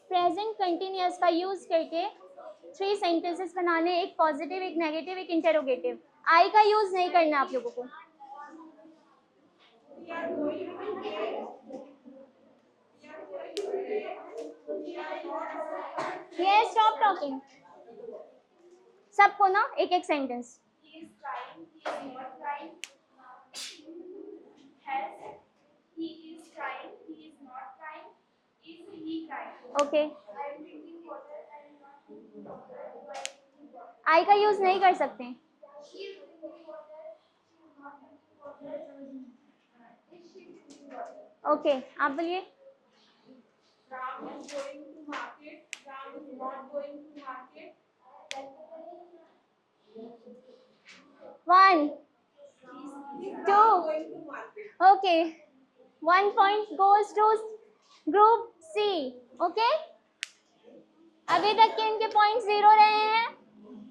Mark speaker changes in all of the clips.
Speaker 1: Present continuous का use करके 3 sentences बनाने, एक पॉजिटिव, एक नेगेटिव, एक इंटेरोगेटिव। आई का यूज नहीं करना आप लोगों को। ये स्टॉप टॉकिंग। सबको ना एक एक सेंटेंस। ओके, आई का यूज नहीं कर सकते। ओके, आप बोलिए।
Speaker 2: Ram is going to market. Ram is not going to market.
Speaker 1: 1
Speaker 2: He's
Speaker 1: 2
Speaker 2: not going to market.
Speaker 1: Okay, 1 point goes to group C. Okay, अभी तक के इनके पॉइंट 0 रहे हैं।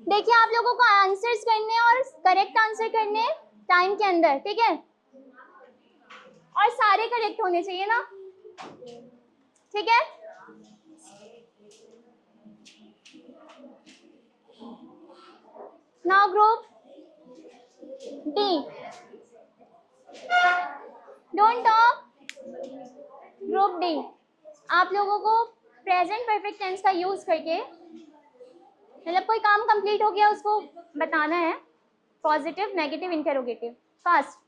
Speaker 1: देखिए, आप लोगों को आंसर्स करने और करेक्ट आंसर करने टाइम के अंदर, ठीक है, और सारे करेक्ट होने चाहिए ना, ठीक है। Now group D, don't talk. Group D, आप लोगों को प्रेजेंट परफेक्ट टेंस का यूज करके, मतलब कोई काम कंप्लीट हो गया उसको बताना है, positive, negative, interrogative. Fast.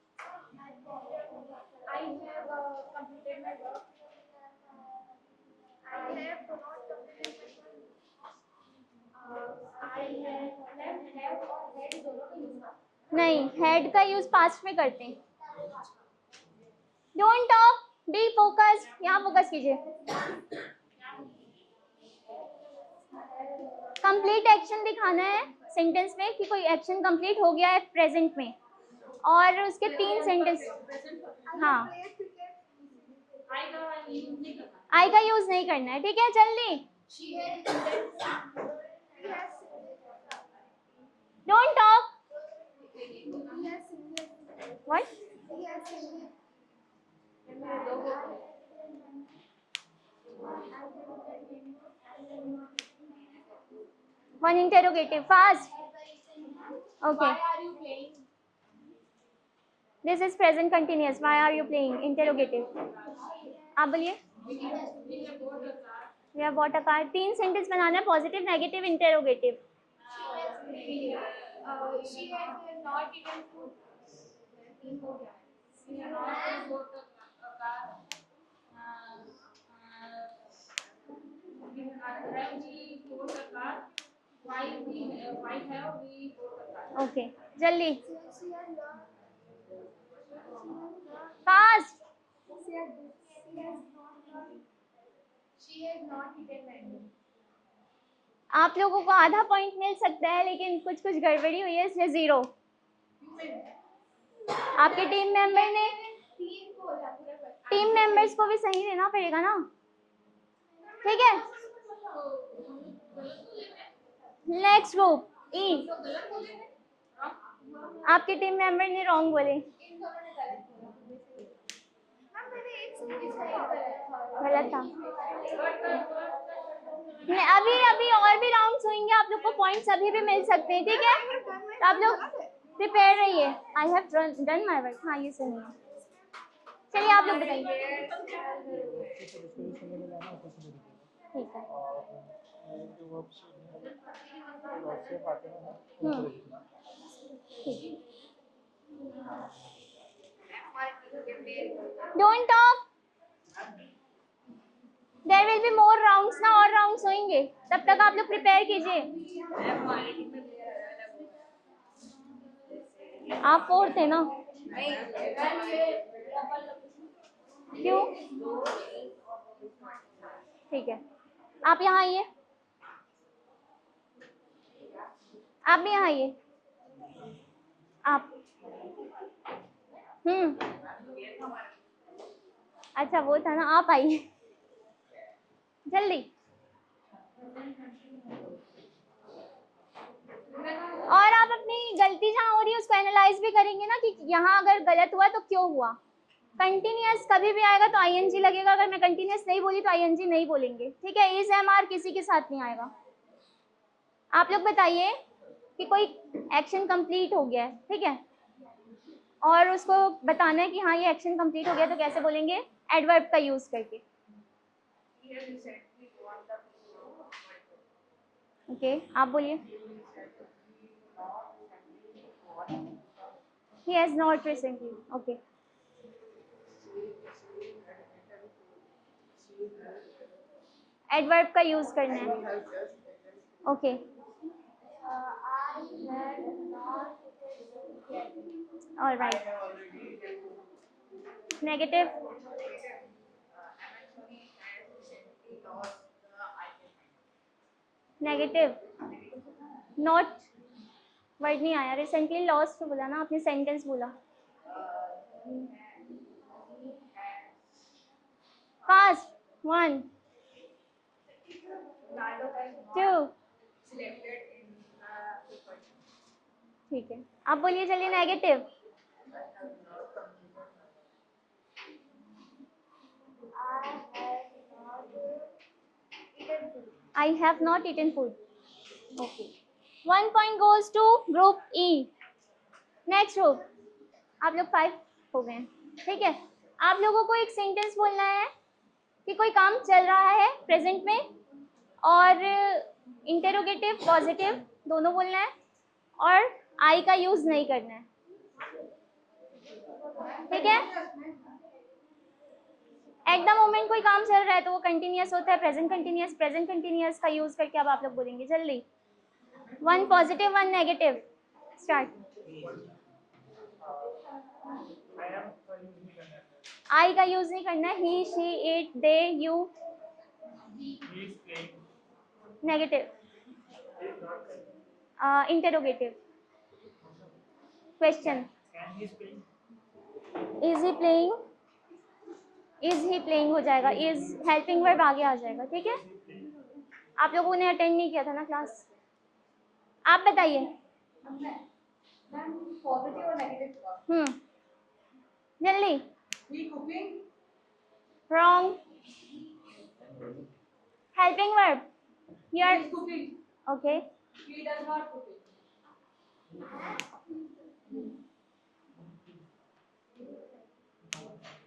Speaker 2: I have completed my work. I have not completed my work. I have और had दोनों का यूज ना?
Speaker 1: नहीं, हेड का यूज पास्ट में करते हैं। डोंट टॉक, बी फोकस, यहाँ फोकस कीजिए। कंप्लीट एक्शन दिखाना है सेंटेंस में कि कोई एक्शन कंप्लीट हो गया है प्रेजेंट में, और उसके 3 सेंटेंस। हाँ, आई का यूज नहीं करना है, ठीक है, जल्दी। Don't talk. What? One interrogative, fast. Okay,
Speaker 2: Why are you playing?
Speaker 1: This is present continuous. Why are you playing, interrogative. आप बोलिए। We have bought a car. 3 sentence बनाना है, positive, negative, interrogative.
Speaker 2: She has not eaten food. She has not bought a car. Have we bought a car? Why have we bought a car?
Speaker 1: Okay, जल्दी, fast.
Speaker 2: She has not eaten Maggi.
Speaker 1: आप लोगों को आधा point मिल सकता है, लेकिन कुछ कुछ गड़बड़ी हुई है इसलिए 0। आपके टीम मेंबर ने, टीम मेंबर्स को भी सही देना पड़ेगा ना, ठीक है। नेक्स्ट ग्रुप ई, आपके टीम मेंबर ने रॉन्ग बोले। गलत था। अभी अभी और भी राउंड्स होंगे, आप लोग को पॉइंट्स अभी भी मिल सकते हैं, ठीक है, तो आप लोग प्रिपेयर रहिए। I have done my work. हाँ, ये सही है। चलिए, आप लोग बताइए। ठीक है। Don't talk, there will be more rounds ना, और राउंड्स होंगे, तब तक आप लोग प्रिपेयर कीजिए। आप 4th थे ना? क्यों? ठीक है, आप यहाँ आइए, आप भी यहाँ आइए। आप अच्छा, वो था ना, आप आइए जल्दी। और आप अपनी गलती जहाँ हो रही है उसको एनालाइज भी करेंगे ना, कि यहाँ अगर गलत हुआ तो क्यों हुआ, कंटिन्यूअस कभी भी आएगा तो आईएनजी लगेगा, अगर मैं कंटिन्यूअस नहीं बोली तो आईएनजी नहीं बोलेंगे, ठीक है। इज एम आर किसी के साथ नहीं आएगा। आप लोग बताइए कि कोई एक्शन कंप्लीट हो गया है, ठीक है, और उसको बताना है कि हाँ ये एक्शन कंप्लीट हो गया, तो कैसे बोलेंगे? एडवर्ब का यूज करके। ओके, आप बोलिए। He has not recently. Okay. Adverb का यूज करना है। Okay, alright. Negative, negative, not word नहीं आया। रिसेंटली लॉस्ट तो बोला ना आपने, सेंटेंस बोला। फास्ट, 1 2, ठीक है, आप बोलिए चलिए। Negative, I have not eaten food. Okay. 1 point goes to group E. Next group. आप लोग 5 हो गए, ठीक है। आप लोगों को एक सेंटेंस बोलना है कि कोई काम चल रहा है प्रेजेंट में, और इंटेरोगेटिव पॉजिटिव दोनों बोलना है, और आई का यूज नहीं करना है, ठीक है। एट द मोमेंट कोई काम चल रहा है तो वो कंटिन्यूअस होता है, प्रेजेंट कंटिन्यूअस का यूज करके अब आप लोग बोलेंगे जल्दी। 1 पॉजिटिव 1 नेगेटिव, स्टार्ट। आई का यूज नहीं करना है। He, she, it, they, you. Negative, interrogative, question. Is he playing, is he playing हो जाएगा, इज हेल्पिंग वर्ब आगे आ जाएगा, ठीक है। आप लोगों ने अटेंड नहीं किया था ना क्लास। आप बताइए।
Speaker 2: पॉजिटिव और नेगेटिव।
Speaker 1: जल्दी।
Speaker 2: He cooking,
Speaker 1: wrong. Helping verb, you are
Speaker 2: cooking,
Speaker 1: okay.
Speaker 2: He does not cooking.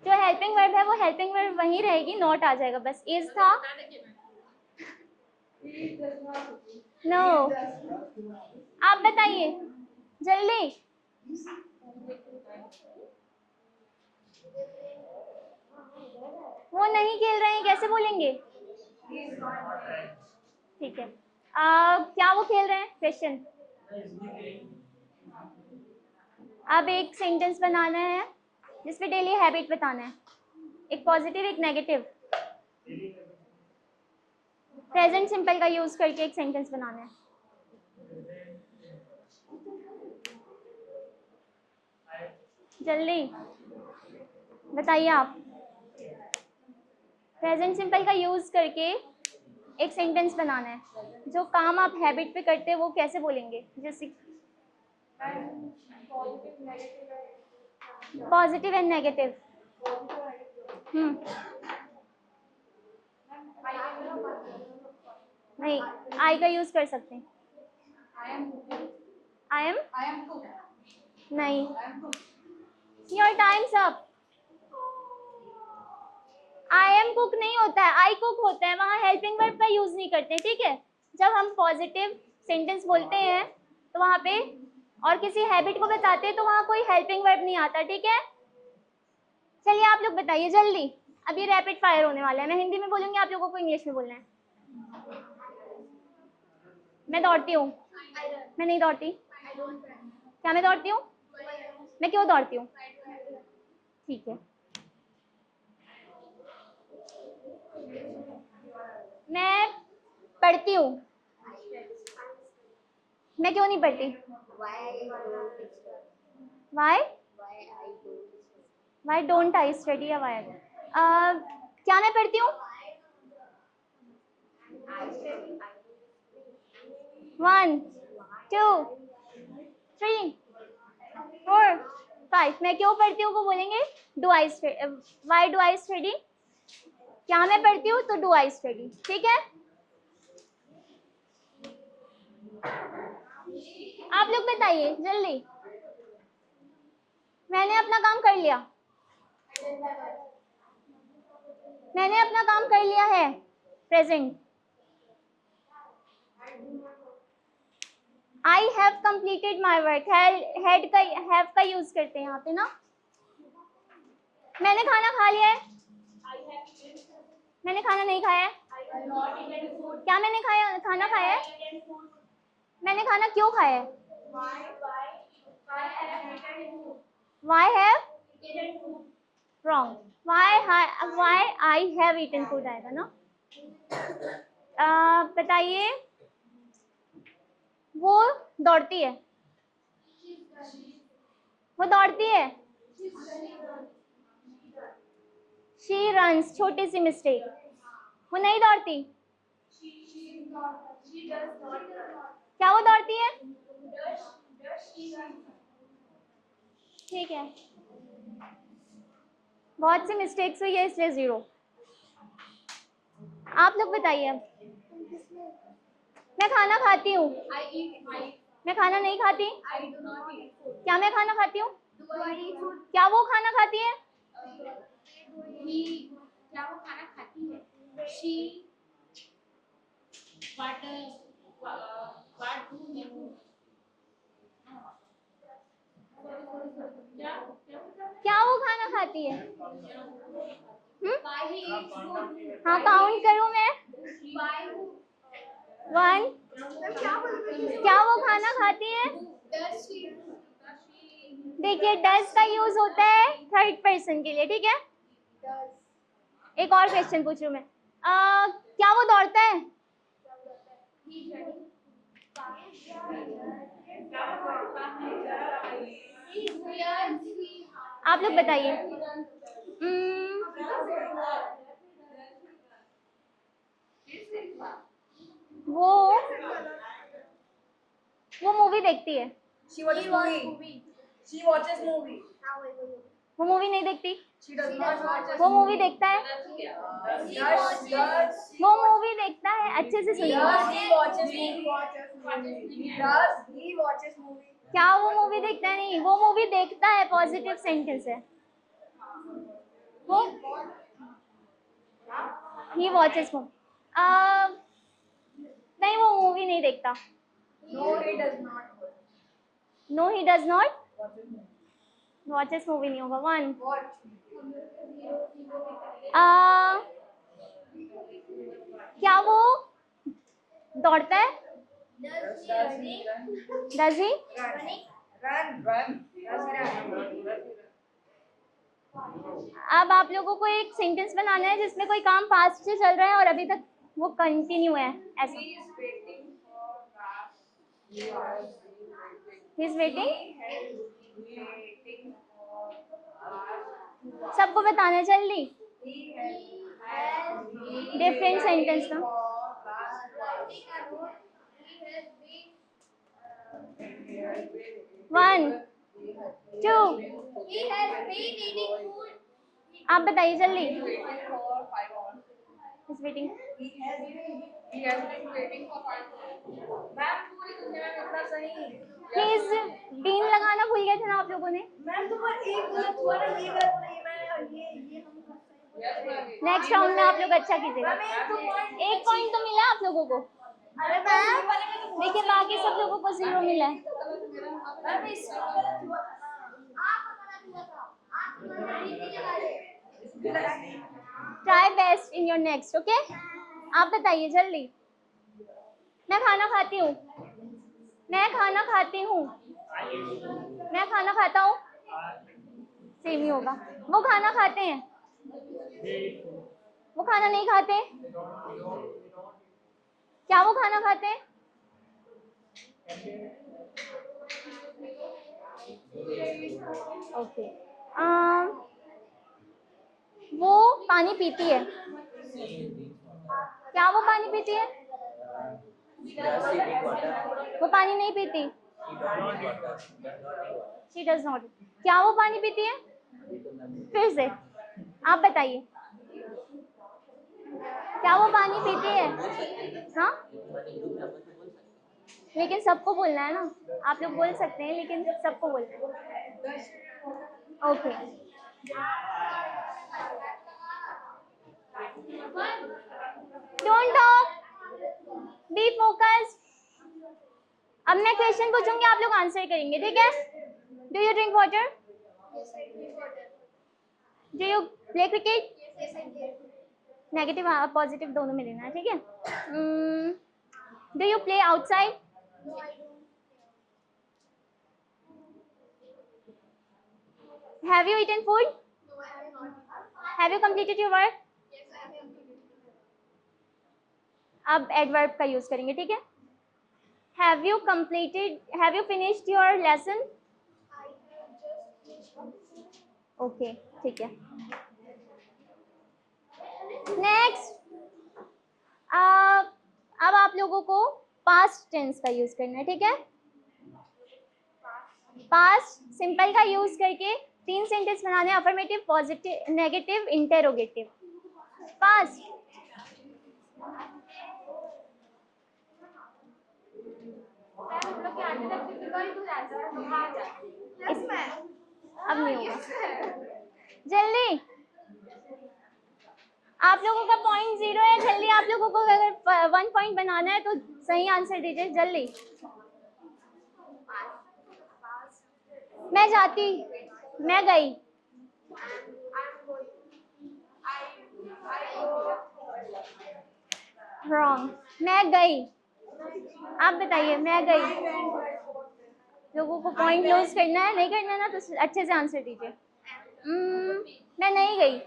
Speaker 1: जो हेल्पिंग वर्ब है वो हेल्पिंग वर्ब वहीं रहेगी, नॉट आ जाएगा बस। इज था, नो। आप बताइए जल्दी। वो नहीं खेल रहे हैं कैसे बोलेंगे? ठीक है, क्या वो खेल रहे हैं? क्वेश्चन। अब एक सेंटेंस बनाना है जिसपे डेली हैबिट बताना है, एक पॉजिटिव एक नेगेटिव। प्रेजेंट सिंपल का यूज करके एक सेंटेंस बनाना है। जल्दी बताइए आप। प्रेजेंट सिंपल का यूज करके एक सेंटेंस बनाना है। जो काम आप हैबिट पे करते हैं वो कैसे बोलेंगे? जैसे पॉजिटिव एंड नेगेटिव। नहीं, आई का यूज कर सकते हैं। आई एम नहीं, your time's up. I am cook नहीं होता है, आई कुक होता है, वहाँ हेल्पिंग वर्ब का यूज नहीं करते, ठीक है। जब हम पॉजिटिव सेंटेंस बोलते हैं तो वहाँ पे और किसी हैबिट को बताते हैं तो वहाँ कोई हेल्पिंग वर्ब नहीं आता, ठीक है। चलिए आप लोग बताइए जल्दी। अब ये रैपिड फायर होने वाला है, मैं हिंदी में बोलूंगी, आप लोगों को इंग्लिश में बोलना है। मैं दौड़ती हूँ, मैं नहीं दौड़ती। क्या मैं दौड़ती हूँ? मैं क्यों दौड़ती हूँ? ठीक है। मैं पढ़ती हूँ, मैं क्यों नहीं पढ़ती? वाई डोंट आई स्टडी या वाई? क्या मैं पढ़ती हूँ? 1 2 3 4 5। मैं क्यों पढ़ती हूँ वो बोलेंगे do I study, why do I study, क्या मैं पढ़ती हूँ तो डू आई स्टडी, ठीक है। आप लोग बताइए जल्दी, मैंने अपना काम कर लिया, मैंने अपना काम कर लिया है, present. I have completed my work, had का हैव का यूज करते हैं यहाँ पे ना। मैंने खाना खा लिया है, मैंने खाना नहीं खाया है, क्या मैंने खाना खाया है, मैंने खाना क्यों खाया है, why have wrong, why I have eaten food आएगा ना। बताइए, वो दौड़ती है, वो दौड़ती है, she runs, छोटी सी मिस्टेक, वो नहीं दौड़ती, क्या वो दौड़ती है, ठीक है, बहुत सी मिस्टेक्स हुई है इसलिए 0। आप लोग बताइए अब। मैं खाना खाती हूँ, मैं खाना नहीं खाती, क्या मैं खाना खाती हूँ, क्या वो खाना खाती है,
Speaker 2: क्या वो खाना खाती है, she what do you
Speaker 1: क्या वो खाना खाती है, हाँ काउंट करूँ मैं, 1, क्या वो खाना खाती है, देखिए डज का यूज होता है थर्ड पर्सन के लिए, ठीक है। एक और क्वेश्चन पूछ रही हूँ मैं, क्या वो दौड़ता है, आप लोग बताइए। वो मूवी देखती है,
Speaker 3: She watches movie. She watches movie.
Speaker 1: वो मूवी नहीं देखती,
Speaker 3: She does not watch.
Speaker 1: वो मूवी देखता है,
Speaker 3: Does
Speaker 1: वो मूवी देखता है, अच्छे से सुनिए,
Speaker 3: he watches movie? Does he watches movie?
Speaker 1: क्या वो मूवी देखता है, नहीं वो मूवी देखता है, पॉजिटिव सेंटेंस है, वो ही वॉचेस मूवी, नहीं वो मूवी नहीं देखता,
Speaker 3: No, he does not.
Speaker 1: No he does not watches movie नहीं होगा। 1,
Speaker 3: Watch.
Speaker 1: क्या वो दौड़ता है, does he,
Speaker 3: Run. Does he run?
Speaker 1: अब आप लोगों को एक सेंटेंस बनाना है जिसमें कोई काम पास्ट से चल रहा है और अभी तक वो कंटिन्यू है, ऐसा।
Speaker 3: He is waiting for class.
Speaker 1: He is waiting,
Speaker 3: Waiting for class.
Speaker 1: सबको बताना है जल्दी,
Speaker 3: He has been
Speaker 1: different sentence ना।
Speaker 3: for class.
Speaker 1: 1, 2,
Speaker 2: He has been eating food.
Speaker 1: आप बताइए जल्दी,
Speaker 3: Waiting for 5 hours.
Speaker 1: Is waiting,
Speaker 3: He has been waiting for 5 hours. Ma'am पूरी दुनिया में कितना सही।
Speaker 1: ही इज बीन लगाना भूल गए थे ना आप लोगों ने।
Speaker 3: मैम तो पर एक गलत हुआ ना, ये गलत नहीं, मैं ये हम
Speaker 1: नेक्स्ट राउंड में आप लोग अच्छा कीजिएगा, एक पॉइंट तो मिला आप लोगों को,
Speaker 3: अरे मैम
Speaker 1: देखिए बाकी सब लोगों को 0 मिला है।
Speaker 3: मैम इसमें गलत हुआ था।
Speaker 1: Try best in your next, okay. आप बताइए जल्दी, मैं खाना खाती हूँ, मैं खाना खाती हूँ, मैं खाना खाता हूँ, सेम ही होगा। वो खाना खाते हैं, वो खाना नहीं खाते, क्या वो खाना खाते हैं, ओके। वो पानी पीती है, क्या वो पानी पीती है, वो पानी नहीं पीती, शी डज नॉट। क्या वो पानी पीती है? फिर से आप बताइए, क्या वो पानी पीती है? हाँ, लेकिन सबको बोलना है ना, आप लोग बोल सकते हैं लेकिन सबको बोलना है। Okay, don't talk, be focused. अब मैं क्वेश्चन पूछूंगी, आप लोग आंसर करेंगे, ठीक है? Do you drink water? Do you play cricket? Negative positive दोनों में लेना है, ठीक है? Do you play outside? Have you eaten food? Have you completed your work? अब एडवर्ब का यूज करेंगे, ठीक है? Have you finished your lesson? Okay, ठीक है। नेक्स्ट, अब आप लोगों को पास्ट टेंस का यूज करना है, ठीक है? पास्ट सिंपल का यूज करके 3 सेंटेंस बनाने, affirmative, positive, negative, interrogative. Past, अब नहीं होगा, जल्दी। आप लोगों का पॉइंट 0 है, जल्दी। आप लोगों को अगर 1 पॉइंट बनाना है तो सही आंसर दीजिए जल्दी। मैं जाती, मैं गई। रॉन्ग, मैं गई। आप बताइए, मैं गई। लोगों को पॉइंट लूज करना है, नहीं करना है ना, तो अच्छे से आंसर दीजिए। मैं नहीं गई।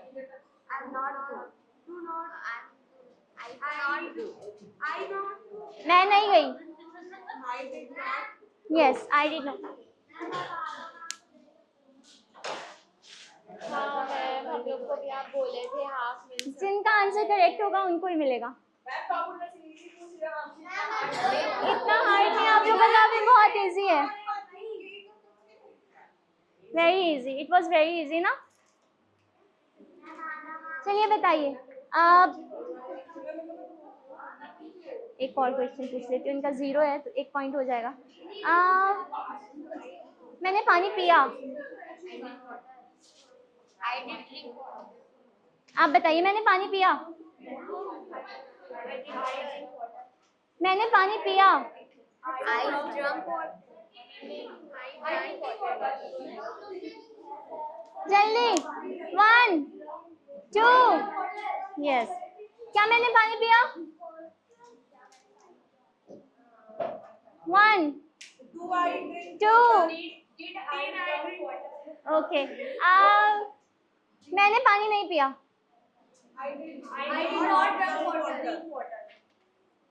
Speaker 1: मैं नहीं गई। Yes, I did not.
Speaker 2: हाँ मैम, हम लोग को भी आप बोले थे हाफ मिल सकता
Speaker 1: जिनका आंसर करेक्ट होगा उनको ही मिलेगा। इतना हार्ड नहीं, आप लोगों का भी बहुत इजी है। Very easy, it was very easy ना। चलिए बताइए, अब एक और क्वेश्चन पूछ लेती हूँ, इनका 0 है तो 1 पॉइंट हो जाएगा। मैंने पानी पिया। आप बताइए, मैंने पानी पिया। मैंने पानी पिया। जल्दी, 1 2, यस। क्या मैंने पानी पिया? 1 2, ओके। मैंने पानी नहीं पिया।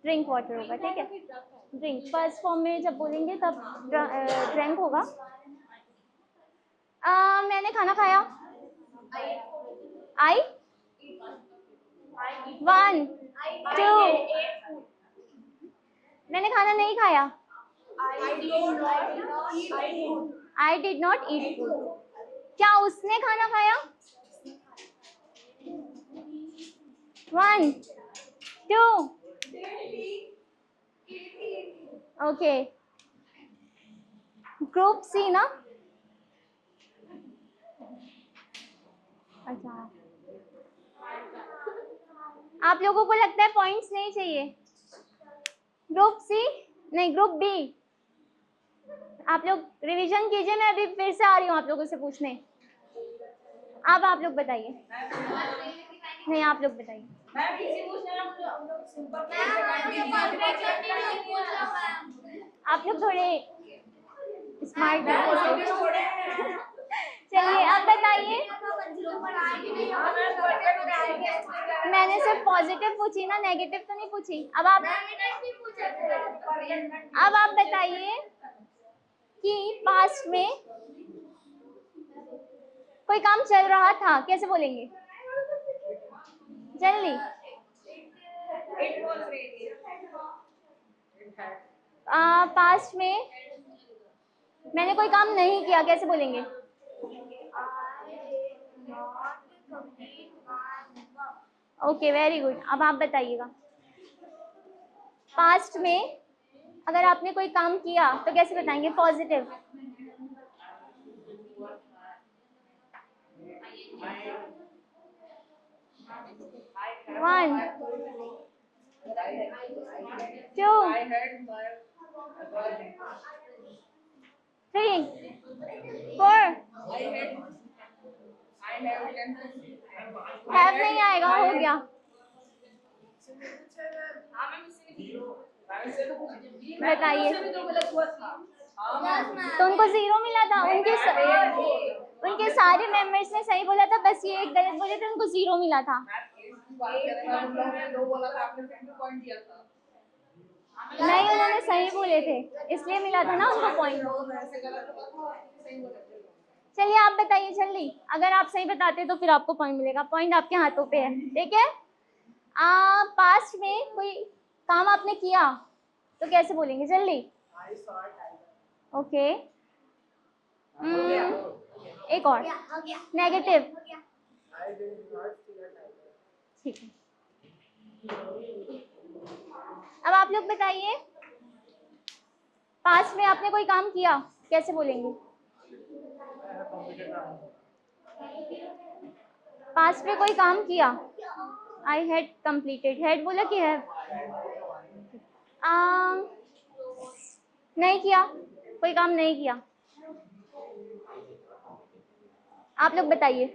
Speaker 1: ड्रिंक वाटर होगा, ठीक है? ड्रिंक फर्स्ट फॉर्म में जब बोलेंगे तब ड्रिंक होगा। मैंने खाना खाया। आई 1 2, मैंने खाना नहीं खाया। I did not eat food. क्या उसने खाना खाया? 1 2, ओके। ग्रुप सी ना? अच्छा, आप लोगों को लगता है पॉइंट्स नहीं चाहिए? ग्रुप सी नहीं, ग्रुप बी। आप लोग रिवीजन कीजिए, मैं अभी फिर से आ रही हूँ आप लोगों से पूछने। अब आप लोग बताइए। नहीं, आप लोग बताइए। आप लोग थोड़े स्मार्ट हैं। चलिए अब बताइए। मैंने सिर्फ पॉजिटिव पूछी ना, नेगेटिव तो नहीं पूछी। अब आप बताइए कि पास्ट में कोई काम चल रहा था, कैसे बोलेंगे? जल्दी। पास्ट में मैंने कोई काम नहीं किया, कैसे बोलेंगे? Okay very good. अब आप बताइएगा, पास्ट में अगर आपने कोई काम किया तो कैसे बताएंगे? Positive. One, two,
Speaker 3: I had my
Speaker 1: 3, 4।
Speaker 3: I have 10
Speaker 1: have नहीं आएगा, हो गया।
Speaker 3: हाँ मैम इससे तो
Speaker 1: बताइए।
Speaker 3: भी तो गलत हुआ था। हाँ मैम
Speaker 1: तो उनको 0 मिला था। उनके सारे मेंबर्स ने सही बोला था, बस ये एक गलत बोले थे, उनको 0 मिला था।
Speaker 3: बात करें मैं उन लोगों ने 2 बोला था, आपने 50 पॉइंट दिया था।
Speaker 1: नहीं, उन्होंने सही बोले थे इसलिए मिला था ना उनको पॉइंट।
Speaker 3: ऐसे गलत हुआ था, सही बोला था।
Speaker 1: चलिए आप बताइए जल्दी, अगर आप सही बताते तो फिर आपको पॉइंट मिलेगा। पॉइंट आपके हाथों पे है, ठीक है। पास्ट में कोई काम आपने किया तो कैसे बोलेंगे? जल्दी। ओके। एक और नेगेटिव। ठीक है। अब आप लोग बताइए, पास्ट में आपने कोई काम किया कैसे बोलेंगे? पास्ट में कोई काम किया, आई हैड कंप्लीटेड। हैड बोला कि है? नहीं किया, कोई काम नहीं किया। आप लोग बताइए।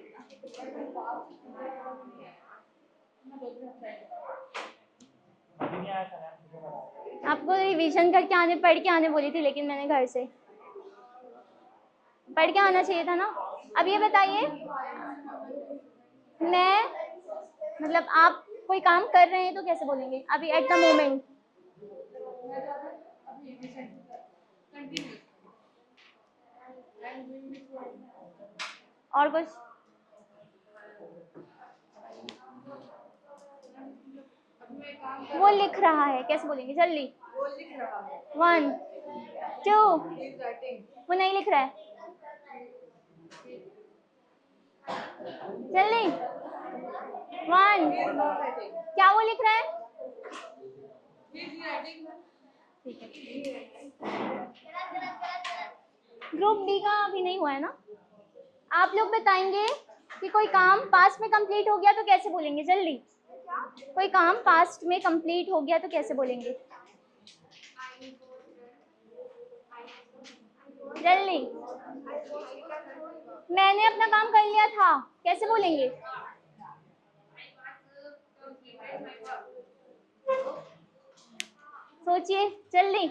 Speaker 1: आपको रिवीजन करके आने, पढ़ के आने बोली थी, लेकिन मैंने घर से पढ़ के आना चाहिए था ना। अब ये बताइए, मैं मतलब आप कोई काम कर रहे हैं तो कैसे बोलेंगे? अभी एट द मोमेंट। और कुछ? वो लिख रहा है, कैसे बोलेंगे? जल्दी।
Speaker 3: वो लिख रहा है।
Speaker 1: 1, 2।
Speaker 3: He is writing.
Speaker 1: वो नहीं लिख रहा है, जल्दी। 1।
Speaker 3: He is not writing.
Speaker 1: क्या वो लिख रहा है?
Speaker 3: He is writing.
Speaker 1: Group D का अभी नहीं हुआ है ना। आप लोग बताएंगे कि कोई काम पास्ट में कंप्लीट हो गया तो कैसे बोलेंगे? जल्दी। कोई काम पास्ट में कंप्लीट हो गया तो कैसे बोलेंगे? जल्दी। मैंने अपना काम कर लिया था, कैसे बोलेंगे? सोचिए जल्दी।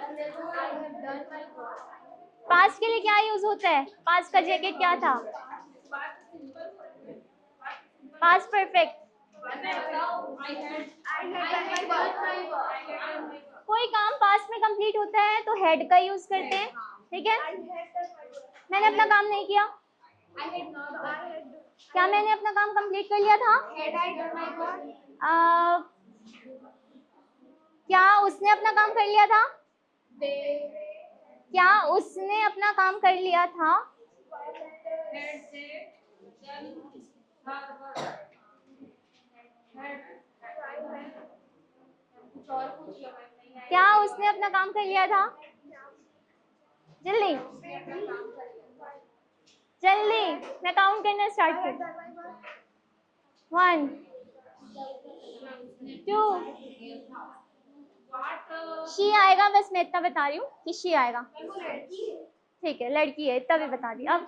Speaker 1: पास्ट के लिए क्या यूज होता है? पास्ट का जैकेट क्या था? Past perfect. कोई काम पास्ट में कंप्लीट होता है तो हेड का यूज करते हैं, ठीक है। मैंने अपना काम नहीं किया, क्या मैंने अपना काम कंप्लीट कर लिया था? क्या उसने अपना काम कर लिया था? क्या उसने अपना काम कर लिया था? क्या उसने अपना काम कर लिया था? जल्दी जल्दी, मैं काउंट करना स्टार्ट कर। 1, 2। शी आएगा, बस मैं इतना बता रही हूँ कि शी आएगा, ठीक है। लड़की है, इतना भी बता दी। अब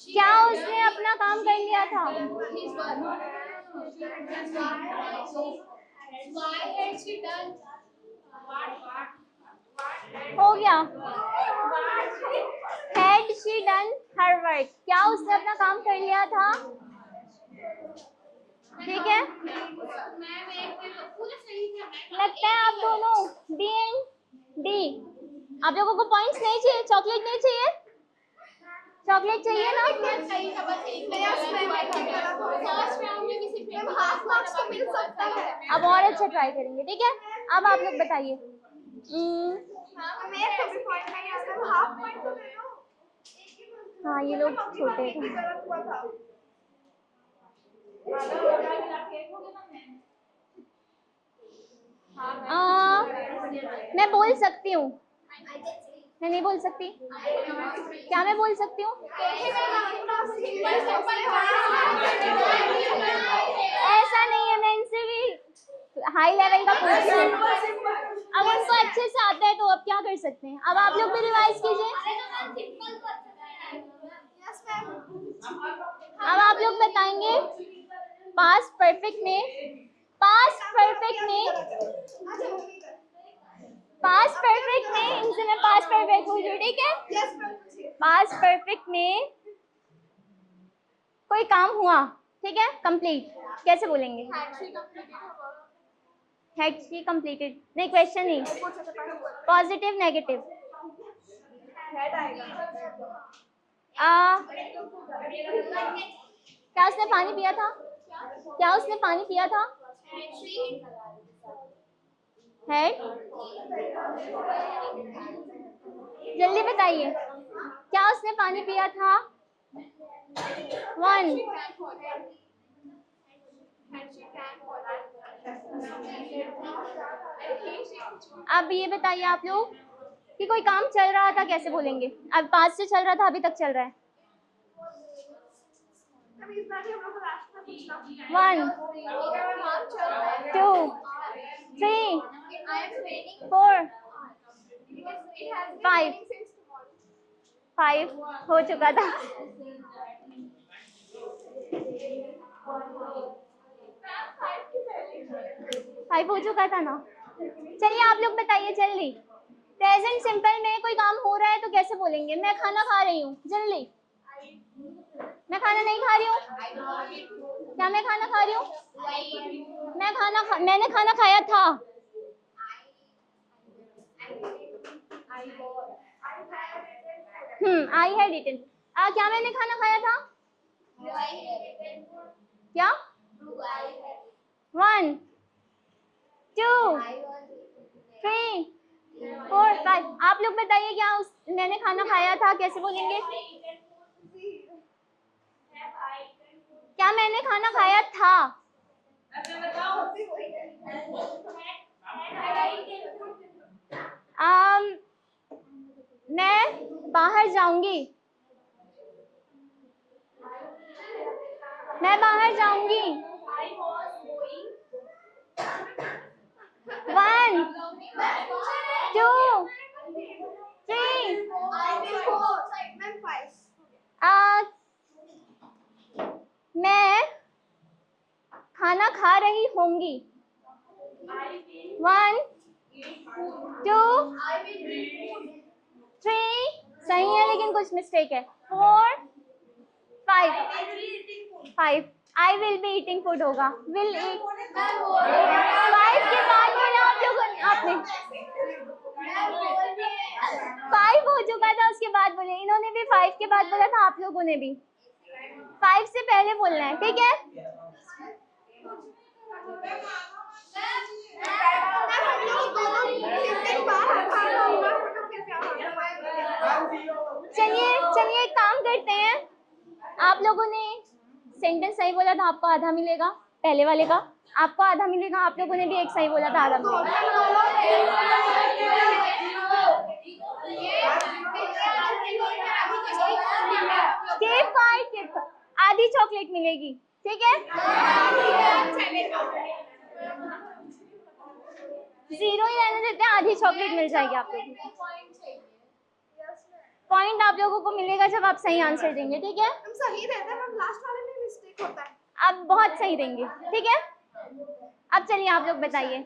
Speaker 1: क्या उसने अपना काम कर लिया था? हो गया। Had she done her work? क्या उसने अपना काम कर लिया था? ठीक है, लगता है आप दोनों बी एंड डी। आप लोगों को पॉइंट्स नहीं चाहिए? चॉकलेट नहीं चाहिए? चॉकलेट चाहिए ना? अब और अच्छा ट्राई करेंगे, ठीक है। अब आप लोग बताइए। हाँ, ये लोग छोटे हैं। मैं बोल सकती हूँ, मैं नहीं बोल सकती, क्या मैं बोल सकती हूँ? ऐसा नहीं है, मैं इनसे भी हाई लेवल का पूछ रही हूँ। अगर इनको अच्छे से आता है तो अब क्या कर सकते हैं। अब आप लोग भी रिवाइज कीजिए। अब आप लोग बताएंगे पास्ट परफेक्ट में, पास्ट परफेक्ट में, पास्ट परफेक्ट में इनसे मैं पास्ट परफेक्ट पूछ रही हूँ, ठीक है? पास्ट परफेक्ट में कोई काम हुआ, ठीक है, कंप्लीट, कैसे बोलेंगे? Had she completed? नहीं, क्वेश्चन नहीं, पॉजिटिव नेगेटिव। क्या उसने पानी पिया था? क्या उसने पानी पिया था? है? जल्दी बताइए, क्या उसने पानी पिया था? 1। अब ये बताइए आप लोग कि कोई काम चल रहा था, कैसे बोलेंगे? अब पास से चल रहा था, अभी तक चल रहा है। 1 2 3 4 5 हो चुका था। 5 हो चुका था ना। चलिए आप लोग बताइए जल्दी, प्रेजेंट सिंपल में कोई काम हो रहा है तो कैसे बोलेंगे? मैं खाना खा रही हूँ, जल्दी। मैं खाना नहीं खा रही हूँ। क्या मैं खाना खा रही हूँ? मैंने खाना खाया था। I had eaten. क्या मैंने खाना खाया था? क्या? 1 2 3 4 5। आप लोग बताइए क्या मैंने खाना खाया था, कैसे बोलेंगे? क्या मैंने खाना खाया था? मैं बाहर जाऊंगी। मैं बाहर जाऊंगी। 1 2 3 मैं खाना खा रही होंगी। 1 2 3 सही है, लेकिन कुछ मिस्टेक है। 4 5 I will be eating food होगा। विल ईट 5 के बाद बोला आप लोगों ने, आपने 5 हो चुका था, उसके बाद बोले। इन्होंने भी 5 के बाद बोला था, आप लोगों ने भी 5 से पहले बोलना है, ठीक है? चलिए एक काम करते हैं, आप लोगों ने सेंटेंस सही बोला था, आपको आधा मिलेगा पहले वाले का, आपको आधा मिलेगा। आप लोगों ने भी एक सही बोला था, आधा मिलेगा। आधी चॉकलेट मिलेगी, ठीक है? 0 ही रहने देते हैं, आधी चॉकलेट मिल जाएगी आप लोगों को। पॉइंट आप लोगों को मिलेगा जब आप सही आंसर देंगे, ठीक है?
Speaker 2: हम सही रहते हैं, लास्ट वाले में मिस्टेक होता है।
Speaker 1: आप बहुत सही देंगे, ठीक है? अब चलिए आप लोग बताइए।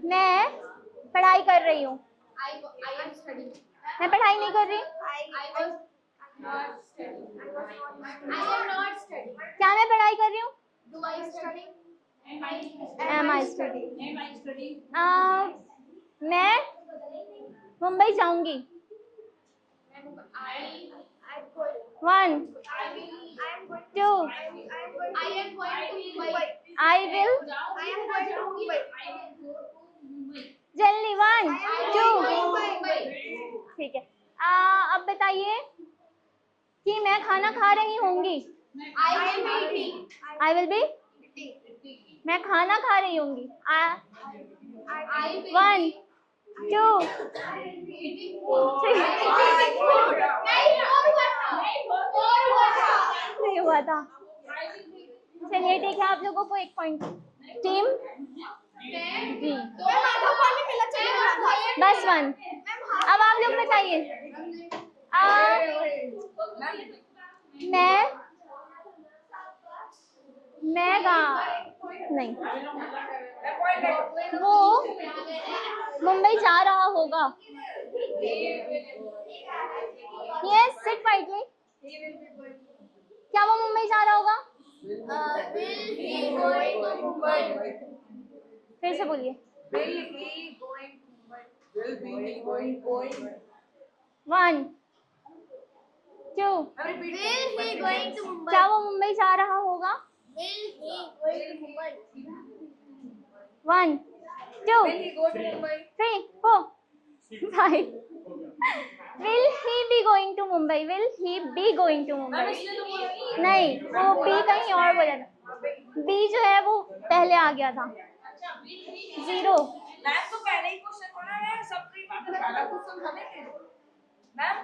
Speaker 1: मैं पढ़ाई कर रही हूँ। मैं पढ़ाई नहीं कर रही। क्या मैं पढ़ाई कर रही हूँ? Am I studying? मैं मुंबई जाऊंगी। 1 2 I will जल्दी 1 2 ठीक है। अब बताइए कि मैं खाना खा रही होंगी। आई विल बी, मैं खाना खा रही होंगी। 1 2 3 नहीं हुआ था। चलिए ठीक है, आप लोगों को 1 पॉइंट। टीम जी, बस 1। अब आप लोग बताइए। मैं नहीं, वो मुंबई जा रहा होगा। Yes, sit quietly. क्या वो मुंबई जा रहा होगा? फिर से बोलिए। 1 2 क्या वो मुंबई जा रहा होगा? 1 2 3 4 5 Will he be going to Mumbai? Will he be going to Mumbai? नहीं, वो बी कहीं और बोला था। बी जो है वो पहले आ गया था। 0।
Speaker 3: मैम तो पहले ही क्वेश्चन पढ़ा है, सबकी बात पहला क्वेश्चन था। मैम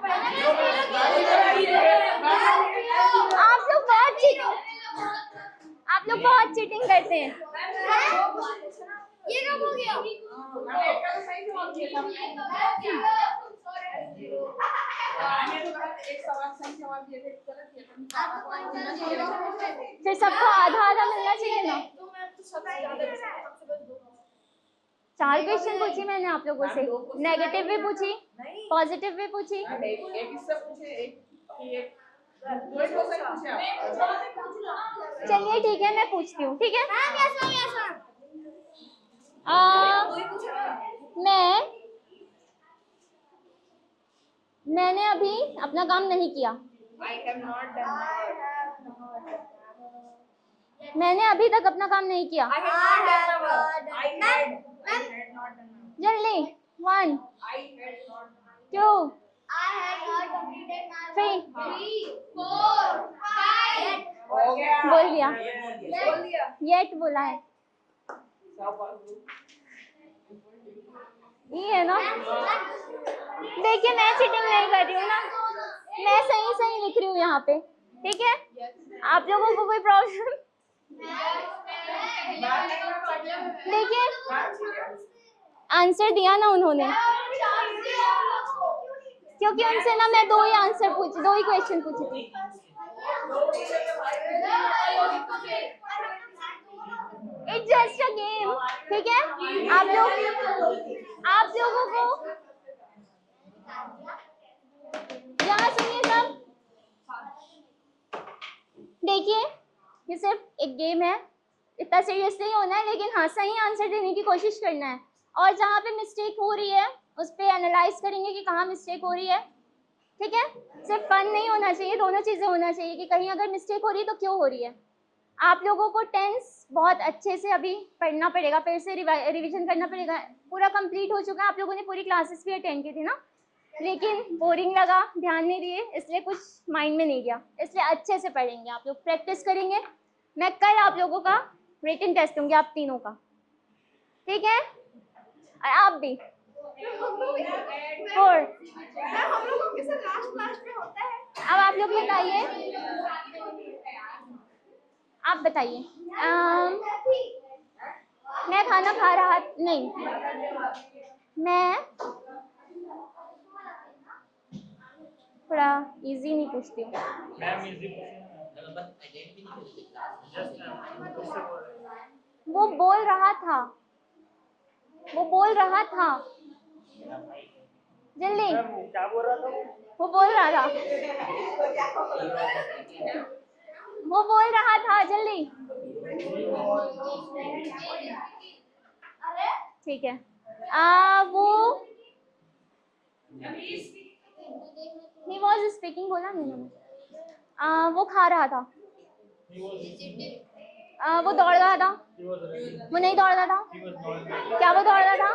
Speaker 1: आप लोग बहुत चीटिंग करते हैं।
Speaker 2: ये कब हो गया?
Speaker 1: फिर सबको आधा आधा मिलना चाहिए ना। 4 क्वेश्चन पूछी मैंने आप लोगों से, नेगेटिव भी पूछी, पॉजिटिव भी पूछी। चलिए ठीक है, मैं पूछती हूँ। ठीक है, मैंने अभी अपना काम नहीं किया। मैंने अभी तक अपना काम नहीं किया। जल्दी। 1 2 3 बोल दिया। येट बोला है। ये है ना, देखिए मैं चीटिंग नहीं कर रही हूँ ना, मैं सही लिख रही हूँ यहाँ पे। ठीक है, आप लोगों को कोई प्रॉब्लम? देखिए आंसर दिया ना उन्होंने, क्योंकि उनसे ना मैं 2 ही क्वेश्चन पूछी थी। It's just a game. ठीक है, आप लोगों को यहाँ सुनिए सब। देखिए ये सिर्फ एक गेम है, इतना सीरियस नहीं होना है, लेकिन हाँ सही आंसर देने की कोशिश करना है। और जहाँ पे मिस्टेक हो रही है उस पर एनालाइज करेंगे कि कहाँ मिस्टेक हो रही है। ठीक है, सिर्फ फन नहीं होना चाहिए, दोनों चीज़ें होना चाहिए कि कहीं अगर मिस्टेक हो रही है तो क्यों हो रही है। आप लोगों को टेंस बहुत अच्छे से अभी पढ़ना पड़ेगा, फिर से रिवीजन करना पड़ेगा। पूरा कंप्लीट हो चुका है, आप लोगों ने पूरी क्लासेस भी अटेंड की थी ना, लेकिन बोरिंग लगा, ध्यान नहीं दिए, इसलिए कुछ माइंड में नहीं गया। इसलिए अच्छे से पढ़ेंगे, आप लोग प्रैक्टिस करेंगे। मैं कल आप लोगों का रिटन टेस्ट दूंगी, आप तीनों का। ठीक है, और आप भी 4। अब आप लोग बताइए, मैं खाना खा रहा नहीं, मैं थोड़ा इजी नहीं पूछती हूँ। वो बोल रहा था जल्दी।
Speaker 4: क्या बोल रहा था
Speaker 1: वो बोल रहा था जल्दी। ठीक है, वो he was speaking बोला नहीं, वो खा रहा था, वो दौड़ रहा था, वो नहीं दौड़ रहा था, क्या वो दौड़ रहा था?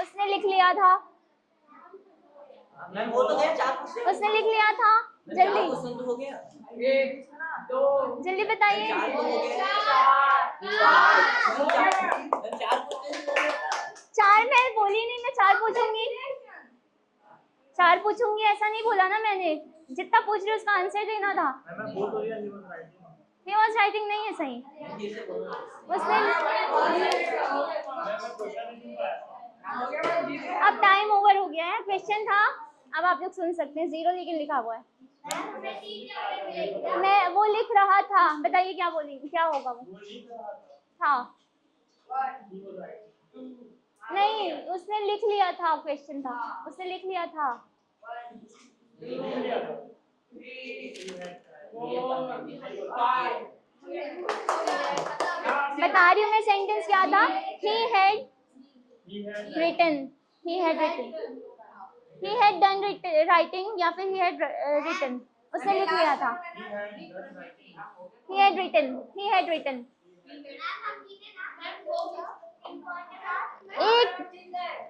Speaker 1: उसने लिख लिया था,
Speaker 4: वो तो गया 4
Speaker 1: उसने लिख लिया था। जल्दी
Speaker 4: क्वेश्चन तो हो गया।
Speaker 3: एक दो
Speaker 1: जल्दी बताइए।
Speaker 4: चार तो हो गया। चार क्वेश्चन।
Speaker 1: चार मैं बोली नहीं, मैं चार पूछूंगी, चार पूछूंगी ऐसा नहीं बोला ना मैंने। जितना पूछ रही उसका आंसर देना था। ही वॉज राइटिंग नहीं है सही। उसने अब टाइम ओवर हो गया है, क्वेश्चन था, अब आप लोग सुन सकते हैं। 0 लेकिन लिखा हुआ है। मैं वो लिख रहा था, बताइए क्या बोली, क्या होगा वो था। नहीं, उसने लिख लिया था, क्वेश्चन था, उसने लिख लिया था। बता रही हूँ मैं, सेंटेंस क्या था। he had written, he had written, he had done writing या फिर he had written, उसने लिख लिया था। he had written, he had written।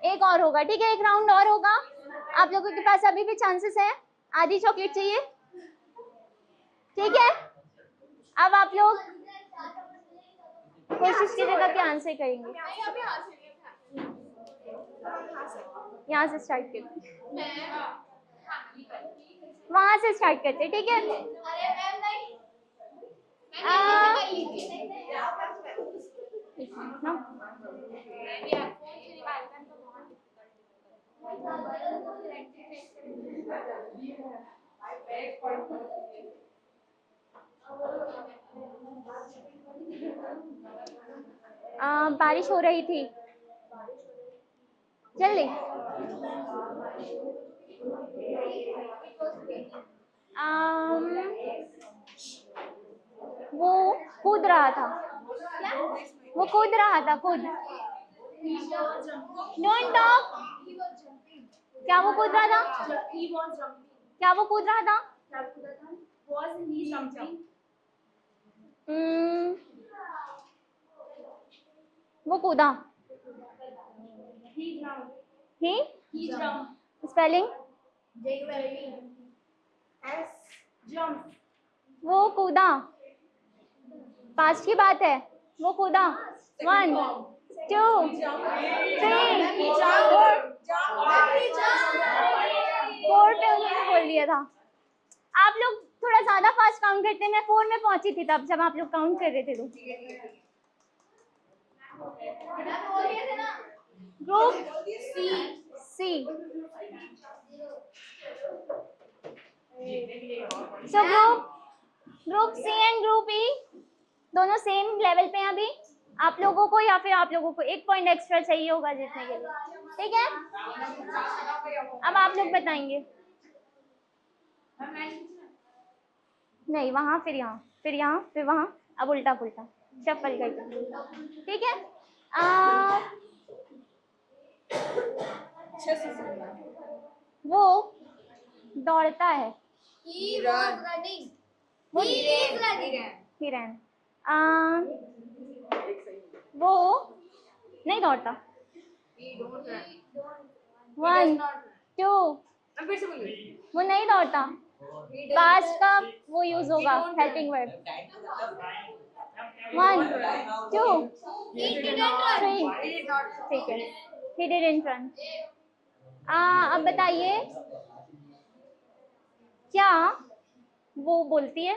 Speaker 1: एक और होगा, ठीक है, एक राउंड और होगा। आप लोगों के पास अभी भी चांसेस है, आधी चॉकलेट चाहिए, ठीक है। अब आप लोग कोशिश कीजिएगा कि आंसर करेंगे। यहाँ से स्टार्ट करते, वहां से स्टार्ट करते, ठीक है। बारिश हो रही थी, जल्दी। वो कूद रहा था, वो कूद रहा था, कूद। Don't talk. क्या वो कूद रहा था, क्या वो कूद रहा था। वो कूदा। ही स्पेलिंग वो कूदा, पास्ट की बात है, वो कूदा। 1 2 3 4 पे उन्होंने बोल दिया था। आप लोग थोड़ा ज्यादा फास्ट काउंट करते हैं, मैं 4 में पहुंची थी तब, जब आप लोग काउंट कर रहे थे। तो group C, so group C and group E दोनों सेम लेवल पे हैं अभी। आप लोगों को या फिर आप लोगों को 1 पॉइंट एक्स्ट्रा चाहिए होगा जीतने के लिए, ठीक है। अब आप लोग बताएंगे। नहीं, वहां फिर यहाँ, फिर यहाँ, फिर वहां, अब उल्टा पुल्टा शफल करके, ठीक है। वो दौड़ता है, हिरन। वो नहीं दौड़ता। 1 2 वो नहीं दौड़ता, पास्ट का वो यूज होगा, हेल्पिंग वर्ब। 1 2 3 ठीक है, he didn't run। अब बताइए, क्या वो बोलती है,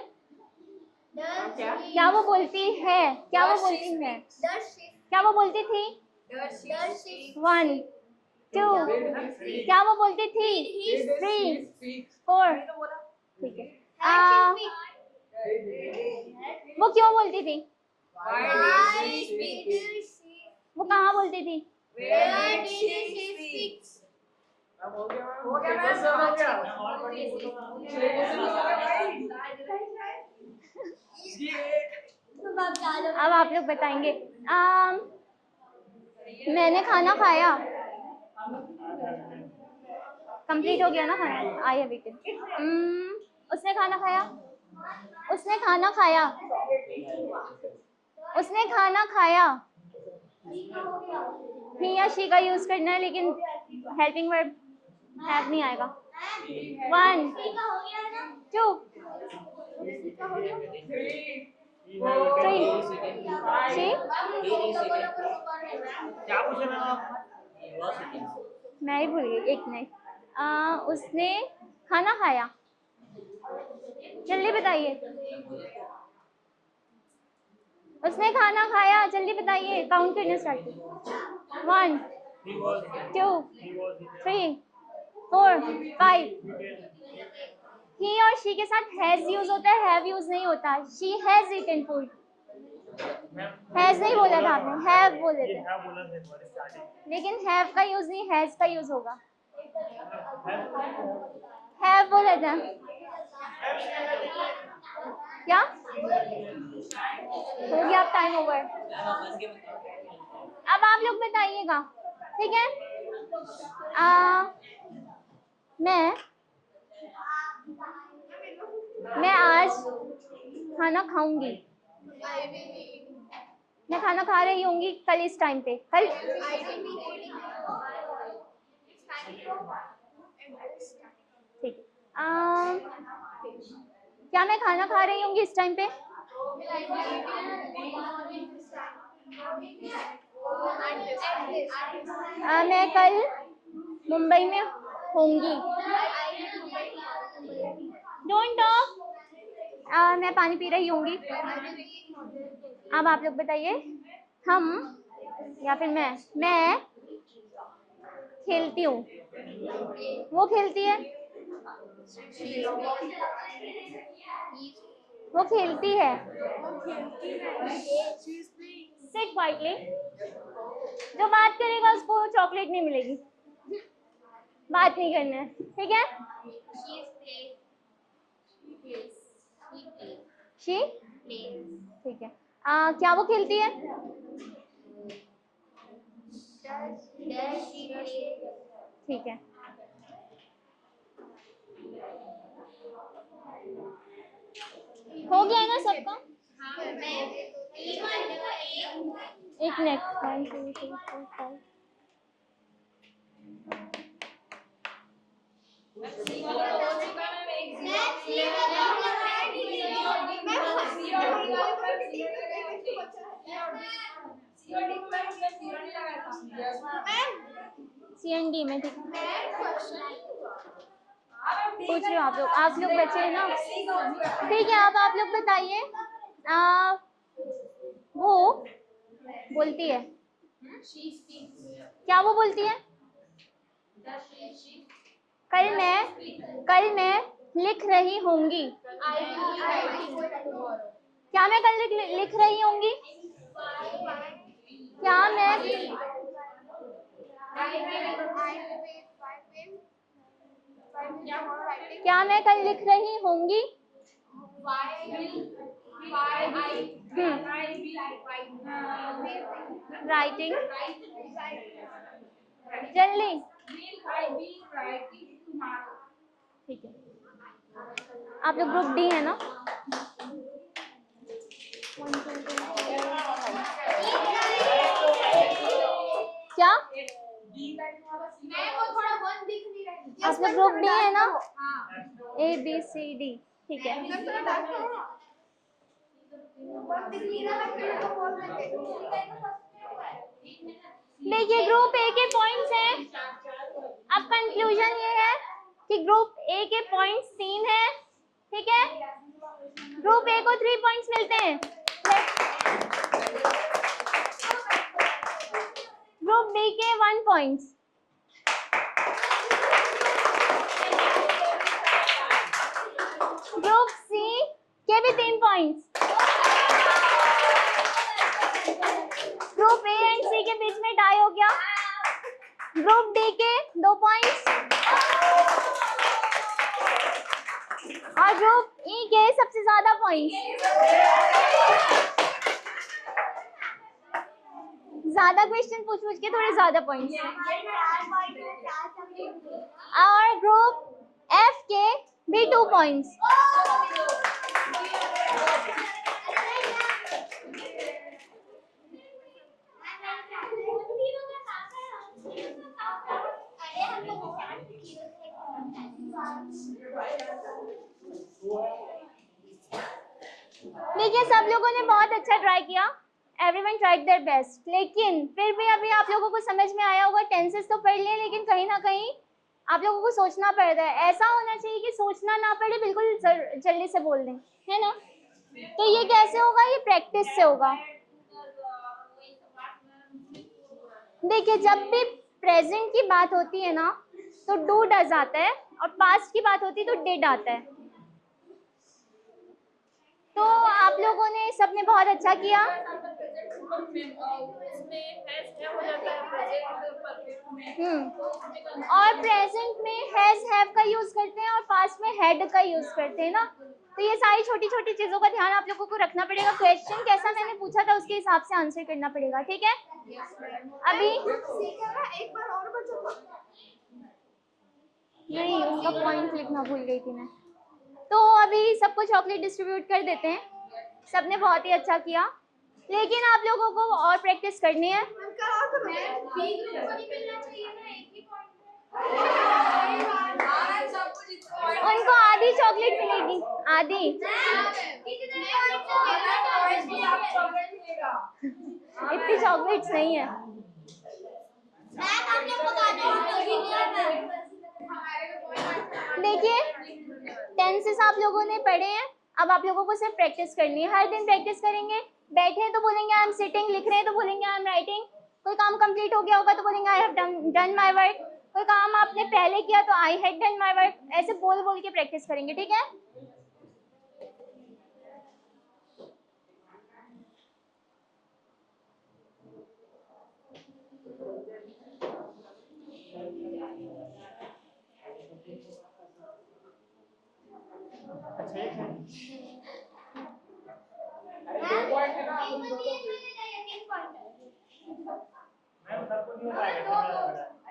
Speaker 1: क्या वो बोलती है, क्या वो बोलती है, क्या वो बोलती थी। 1 2 क्या वो बोलती थी। 3 4 ठीक है। वो क्यों बोलती थी, वो कहाँ बोलती थी। अब आप लोग बताएंगे। मैंने खाना खाया, कंप्लीट हो गया ना खाना। I have eaten. उसने खाना खाया, उसने खाना खाया, उसने खाना खाया। ही या शी का यूज करना है, लेकिन हेल्पिंग वर्ब हैव नहीं आएगा। 1 2 3 सी
Speaker 4: क्या पूछे मैम?
Speaker 1: मैं ही भूल गई, एक मिनट। उसने खाना खाया, जल्दी बताइए। उसने खाना खाया, जल्दी बताइए, काउंट करना स्टार्ट कीजिए। 1 2 3 4 5 ही और शी के साथ हैज यूज होता है, हैव यूज नहीं होता। She has eaten food. Has नहीं बोला था आपने, हैव बोले थे, लेकिन हैव का यूज नहीं, हैज का यूज होगा। हैव बोले थे क्या? हो गया, अब टाइम ओवर। अब आप लोग बताइएगा, ठीक है? मैं आज खाना खाऊंगी। मैं खाना खा रही होंगी कल इस टाइम पे। कल ठीक है। क्या मैं खाना खा रही होंगी इस टाइम पे? मैं कल मुंबई में होंगी। Don't talk. मैं पानी पी रही होंगी। अब आप लोग बताइए, हम या फिर मैं खेलती हूँ। वो खेलती है, वो खेलती है। Sit quietly. जो बात करेगा उसको चॉकलेट नहीं मिलेगी। बात नहीं करना है, ठीक है? शी ठीक है। क्या वो खेलती है? ठीक है। हो गया ना सबका? एक मिनट। 1 2 3 4 5 CND में, ठीक है। पूछ रहे हो आप लोग बचे हैं ना? ठीक है, अब आप लोग बताइए। वो बोलती है, क्या वो बोलती है? कल मैं लिख रही होंगी। क्या मैं कल लिख रही होंगी? क्या मैं कल लिख रही होंगी? राइटिंग। जल्दी, ठीक है। आप लोग ग्रुप डी है ना? क्या आप लोग ग्रुप डी है ना? ABCD, ठीक है। देखिए, ग्रुप ए के पॉइंट्स हैं। अब कंक्लूजन ये है कि ग्रुप ए के पॉइंट्स 3 है, ठीक है? ग्रुप ए को 3 पॉइंट्स मिलते हैं। ग्रुप बी के 1 पॉइंट्स। ग्रुप सी के भी 3 पॉइंट्स। ग्रुप ए एंड सी के बीच में टाई हो गया। ग्रुप डी के 2 पॉइंट्स और ग्रुप ई के सबसे ज्यादा पॉइंट्स। ज्यादा क्वेश्चन पूछ के थोड़े ज्यादा पॉइंट्स। और ग्रुप एफ के भी 2 पॉइंट्स। देखिए सब लोगों ने बहुत अच्छा ट्राई किया, एवरीवन ट्राइड देयर बेस्ट, लेकिन फिर भी अभी आप लोगों को समझ में आया होगा, टेंसेस तो पढ़ लिए लेकिन कहीं ना कहीं आप लोगों को सोचना पड़ रहा है। ऐसा होना चाहिए कि सोचना ना पड़े, बिल्कुल जल्दी से बोल दें, है ना। तो ये कैसे होगा, ये प्रैक्टिस से होगा। देखिए जब भी प्रेजेंट की बात होती है ना तो डू डज आता है, और पास्ट की बात होती है तो डिड आता है। तो आप लोगों ने सबने बहुत अच्छा किया। और प्रेजेंट में हैज हैव का यूज करते हैं और पास्ट में हैड का यूज करते हैं ना। तो ये सारी छोटी छोटी चीजों का ध्यान आप लोगों को रखना पड़ेगा। क्वेश्चन कैसा मैंने पूछा था उसके हिसाब से आंसर करना पड़ेगा, ठीक है। अभी
Speaker 2: एक बार और बचा।
Speaker 1: नहीं, उनका पॉइंट लिखना भूल गई थी मैं। तो अभी सबको चॉकलेट डिस्ट्रीब्यूट कर देते हैं। सबने बहुत ही अच्छा किया, लेकिन आप लोगों को और प्रैक्टिस करनी है। उनको आधी चॉकलेट मिलेगी, आधी। इतनी चॉकलेट्स नहीं है। देखिए टेंसेस आप लोगों ने पढ़े हैं, अब आप लोगों को सिर्फ प्रैक्टिस करनी है। हर दिन प्रैक्टिस करेंगे। बैठे हैं तो बोलेंगे आई एम सिटिंग, लिख रहे हैं तो बोलेंगे आई एम राइटिंग, कोई काम कंप्लीट हो गया होगा तो बोलेंगे I have done my work, कोई काम आपने पहले किया तो I had done my work. ऐसे बोल बोल के प्रैक्टिस करेंगे, ठीक है।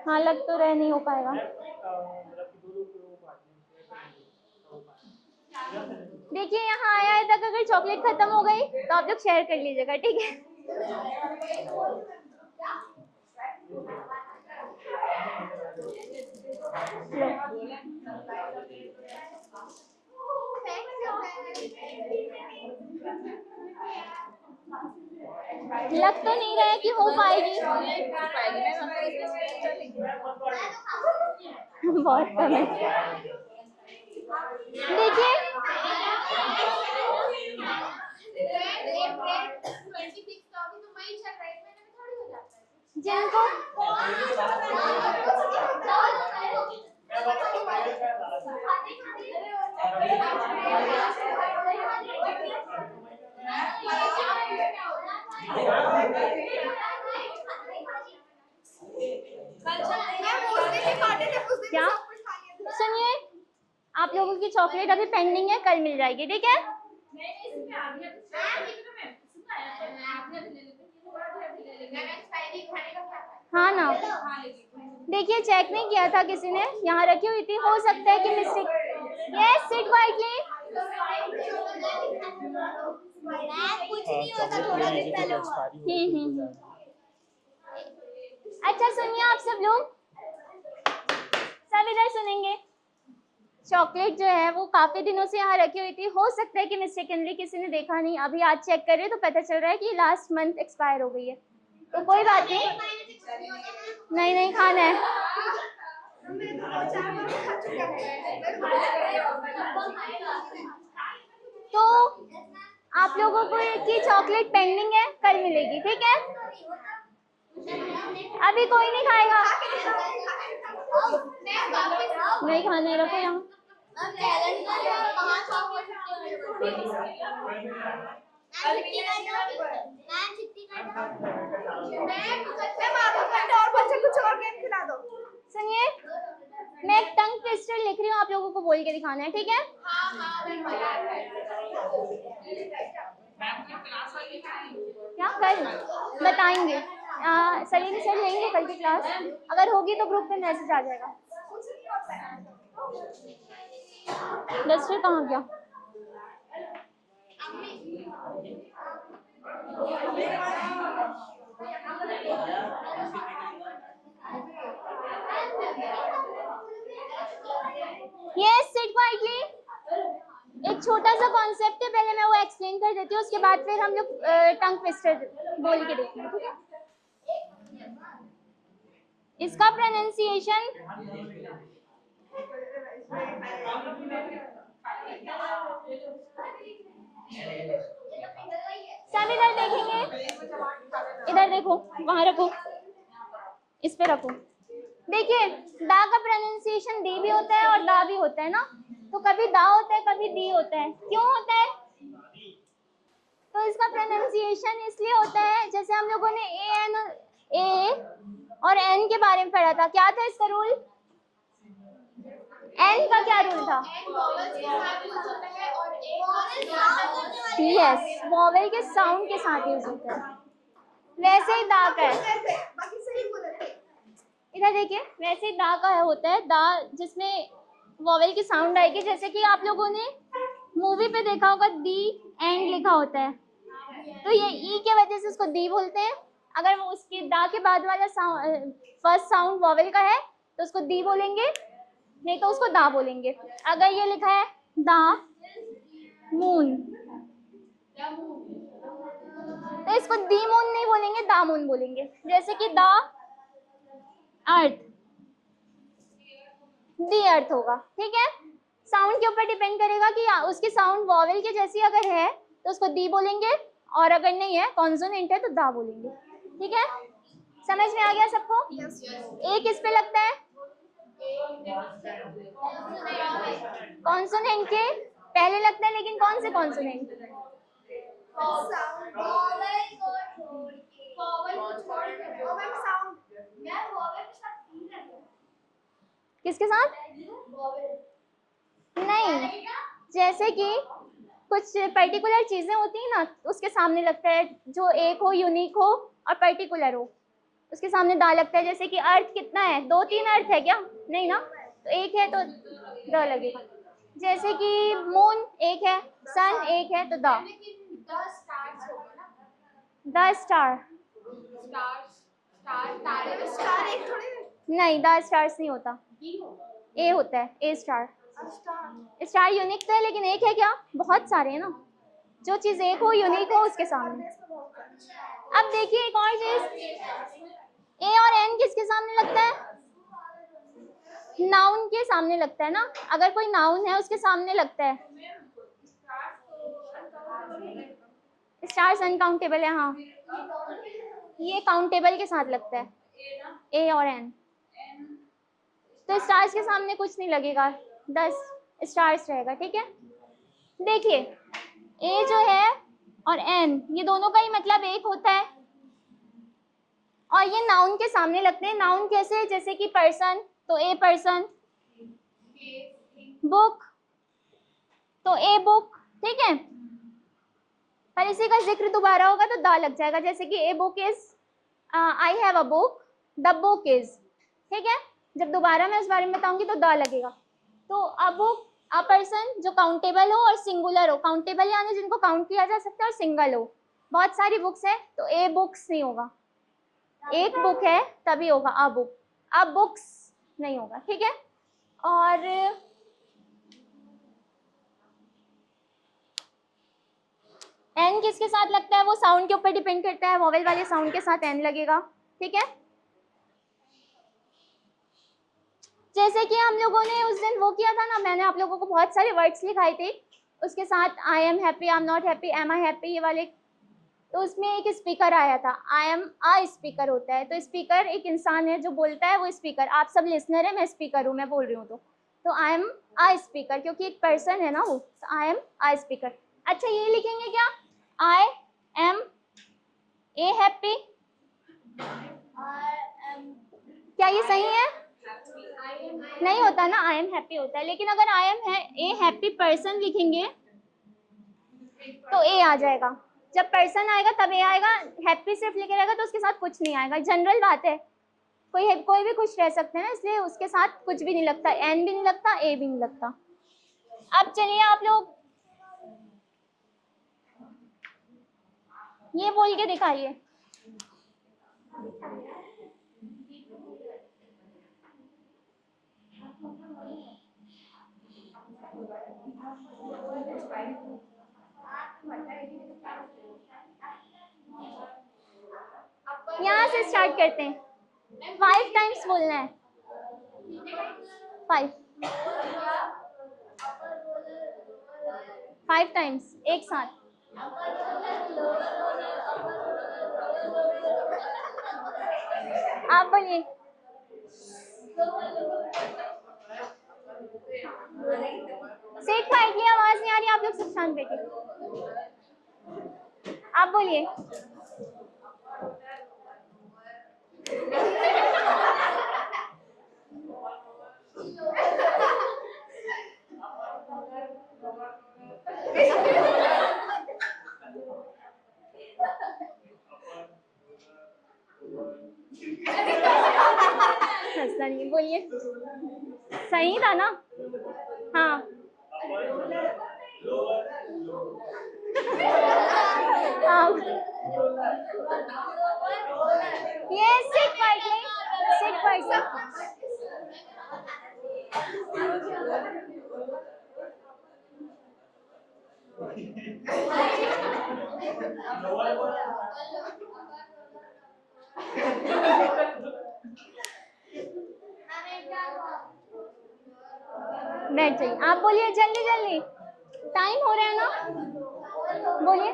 Speaker 1: हाँ लग तो रहे नहीं हो पाएगा। देखिए यहाँ आया तक अगर चॉकलेट खत्म हो गई तो आप लोग शेयर कर लीजिएगा, ठीक है। लग तो नहीं रहा है कि हो पाएगी। बहुत कम है। देखिए जिनको क्या, सुनिए आप लोगों की चॉकलेट अभी पेंडिंग है, कल मिल जाएगी, ठीक है। हाँ ना, देखिए चेक नहीं किया था किसी ने, यहाँ रखी हुई थी, हो सकता है कि मिस्टेक। Yes sit quietly. कुछ नहीं होता, थोड़ा दिन पहले हुआ। अच्छा सुनिए आप सब लोग, सब इधर सुनेंगे। चॉकलेट जो है वो काफी दिनों से यहाँ रखी हुई थी, हो सकता है कि मिस्टेकनली किसी ने देखा नहीं, अभी आज चेक कर रहे तो पता चल रहा है कि लास्ट मंथ एक्सपायर हो गई है। तो कोई बात नहीं, नहीं नहीं खाना है। तो आप लोगों को की चॉकलेट पेंडिंग है, कल मिलेगी, ठीक है। अभी कोई नहीं खाएगा, नहीं खाना है, रखो यहाँ। सुनिए मैं एक टंग ट्विस्टर लिख रही हूँ, आप लोगों को बोल के दिखाना है, ठीक है। क्या कल बताएंगे, सलीम सर लेंगे कल की क्लास, अगर होगी तो ग्रुप में मैसेज आ जाएगा। डस्टर कहाँ गया? Yes sit quietly. एक छोटा सा कॉन्सेप्ट है, पहले मैं वो एक्सप्लेन कर देती हूँ। देखेंगे, उसके बाद फिर हम लोग टंग ट्विस्टर बोल के देखेंगे, ठीक है। इसका प्रोनाउंसिएशन सब इधर देखेंगे, इधर देखो, वहां रखो, इस पे रखो। देखिए दा का प्रोनाउंसिएशन दी भी होता है और दा भी होता है ना, तो कभी दा होता है कभी दी होता है। क्यों होता है? तो इसका प्रोनाउंसिएशन इसलिए होता है, जैसे हम लोगों ने ए और एन के बारे में पढ़ा था, क्या था इसका रूल? एन का क्या रूल था? यस, वॉवेल के साउंड के साथ यूज होता है। वैसे ही दा का है, इधर देखिए, वैसे ही दा का होता है, दा जिसमें वॉवेल की साउंड आएगी, जैसे कि आप लोगों ने मूवी पे देखा होगा दी एंड लिखा होता है, तो ये ई के वजह से उसको दी बोलते हैं। अगर वो उसकी दा के बाद वाला फर्स्ट साउंड वॉवेल का है तो उसको दी बोलेंगे, नहीं तो उसको दा बोलेंगे। अगर ये लिखा है दा मून, तो इसको दी मून नहीं बोलेंगे, दा मून बोलेंगे। जैसे कि दा अर्थ, दी अर्थ होगा, ठीक है। साउंड के ऊपर डिपेंड करेगा कि उसकी साउंड वॉवेल के जैसी अगर है तो उसको दी बोलेंगे, और अगर नहीं है, कॉन्सोनेंट है, तो दा बोलेंगे, ठीक है। समझ में आ गया सबको? ए किस पे लगता है? कॉन्सोनेंट के पहले लगता है, लेकिन कौन से कॉन्सोनेंट? किसके साथ? नहीं, जैसे कि कुछ पर्टिकुलर चीजें होती हैं ना, उसके सामने लगता है, जो एक हो, यूनिक हो और पर्टिकुलर हो, उसके सामने दा लगता है। जैसे कि अर्थ कितना है? 2-3 अर्थ है क्या? नहीं ना, तो एक है तो द लगेगा। जैसे कि मून एक है, सन एक है, तो द स्टार। नहीं, द स्टार्स नहीं होता, ए होता है, ए स्टार। स्टार यूनिक तो है, लेकिन एक है क्या? बहुत सारे हैं ना, जो चीज एक हो, यूनिक हो, उसके सामने। अब देखिए एक और चीज, ए और एन किसके सामने लगता है? नाउन के सामने लगता है ना, अगर कोई नाउन है उसके सामने लगता है। स्टार्स अनकाउंटेबल है, हाँ, ये काउंटेबल के साथ लगता है, ए और एन। तो स्टार्स के सामने कुछ नहीं लगेगा, 10 स्टार्स रहेगा, ठीक है। देखिए ए जो है और एन, ये दोनों का ही मतलब एक होता है, और ये नाउन के सामने लगते हैं। नाउन कैसे? जैसे कि पर्सन, तो ए पर्सन, बुक तो ए बुक, ठीक है। पर इसी का जिक्र दोबारा होगा तो दा लग जाएगा, जैसे कि a book is, I have a book, the book is, ठीक है। जब दोबारा मैं उस बारे में बताऊंगी तो दा लगेगा। तो अ बुक, अ पर्सन जो काउंटेबल हो और सिंगुलर हो, काउंटेबल यानी जिनको काउंट किया जा सकता है, और सिंगल हो, बहुत सारी बुक्स है, तो ए बुक्स नहीं होगा, एक बुक है तभी होगा अ बुक, अ बुक्स नहीं होगा, ठीक है। और एन किसके साथ लगता है? वो साउंड के ऊपर डिपेंड करता है, वॉवेल वाले साउंड के साथ एन लगेगा, ठीक है। जैसे कि हम लोगों ने उस दिन वो किया था ना, मैंने आप लोगों को बहुत सारे वर्ड्स लिखाए थे, उसके साथ I am happy, I am not happy, am I happy, ये वाले। तो उसमें एक स्पीकर आया था, आई एम आ स्पीकर होता है, तो स्पीकर एक इंसान है जो बोलता है, वो स्पीकर। आप सब लिसनर है, मैं स्पीकर हूँ, मैं बोल रही हूँ, तो आई एम आ स्पीकर, क्योंकि एक पर्सन है ना वो, आई एम आ स्पीकर। अच्छा ये लिखेंगे क्या? आई एम ए हैप्पी, क्या ये सही है? नहीं होता ना, आई एम हैप्पी होता है, लेकिन अगर I am a happy person लिखेंगे तो ए आ जाएगा। जब पर्सन आएगा तब ए आएगा, हैप्पी सिर्फ लिखे रहेगा तो उसके साथ कुछ नहीं आएगा। जनरल बात है, कोई भी खुश रह सकते हैं ना, इसलिए उसके साथ कुछ भी नहीं लगता, एन भी नहीं लगता, ए भी नहीं लगता। अब चलिए आप लोग ये बोल के दिखाइए, यहाँ से स्टार्ट करते हैं। 5 टाइम्स बोलना है। 5 टाइम्स एक साथ। आप बोलिए। सिट क्वाइटली, आवाज नहीं आ रही, आप लोग सब शांत बैठिए। आप बोलिए। हंसना नहीं, बोलिए। सही था ना? हाँ। Yes, sit quietly. Sit quietly. बैठ जाइए। आप बोलिए जल्दी जल्दी, टाइम हो रहा है ना, बोलिए।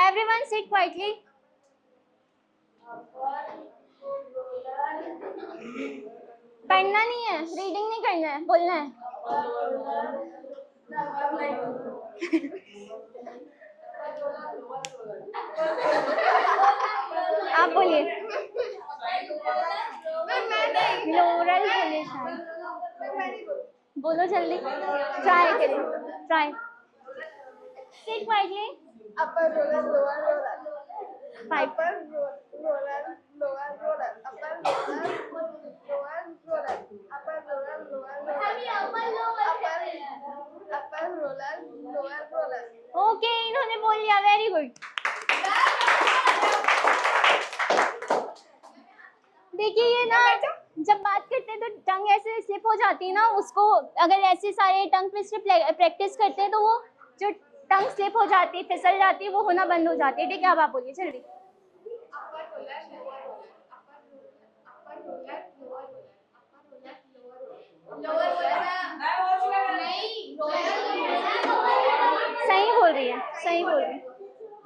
Speaker 1: Everyone sit quietly. पढ़ना नहीं है, रीडिंग नहीं करना है, बोलना है। आप बोलिए। फ्लोरल बोलिए शायद। बोलो जल्दी, ट्राई करिए, try. Sit quietly.
Speaker 2: Upper roller, lower roller.
Speaker 1: 5
Speaker 2: Upper roller, lower roller. Upper roller, lower roller. Upper roller, lower roller. Upper roller, lower roller.
Speaker 1: Okay, इन्होंने बोल लिया, वेरी गुड। देखिए ये ना, जब बात करते हैं तो टंग ऐसे स्लिप हो जाती है ना, उसको अगर ऐसे सारे टंग ट्विस्टर प्रैक्टिस करते हैं तो वो जो टंग स्लिप हो जाती है, फिसल जाती है, वो होना बंद हो जाती है। ठीक है, अब आप बोलिए जल्दी।
Speaker 2: Upper roller, lower roller. Upper roller, lower roller. Upper roller, lower roller. Lower roller. नहीं, lower roller.
Speaker 1: सही बोल रही है, सही बोल रही है।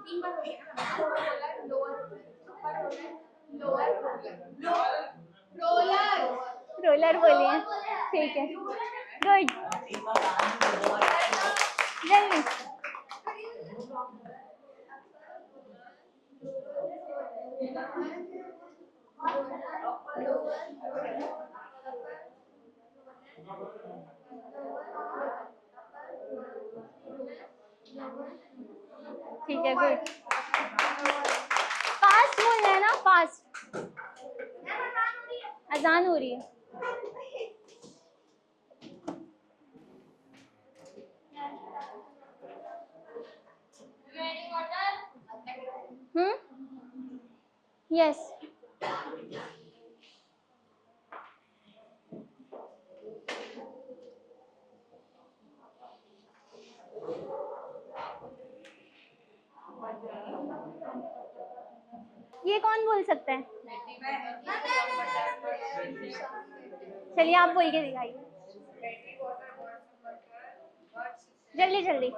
Speaker 2: 3 बार हो गया ना। Upper roller, lower roller. Upper roller, lower roller. Roller.
Speaker 1: Roller बोलिए, ठीक है, गुड, जल्दी। ठीक है, गुड। फास्ट बोलना है ना, फास्ट। अजान हो रही है। यस। ये कौन बोल सकता है? चलिए आप बोल के दिखाइए, जल्दी जल्दी।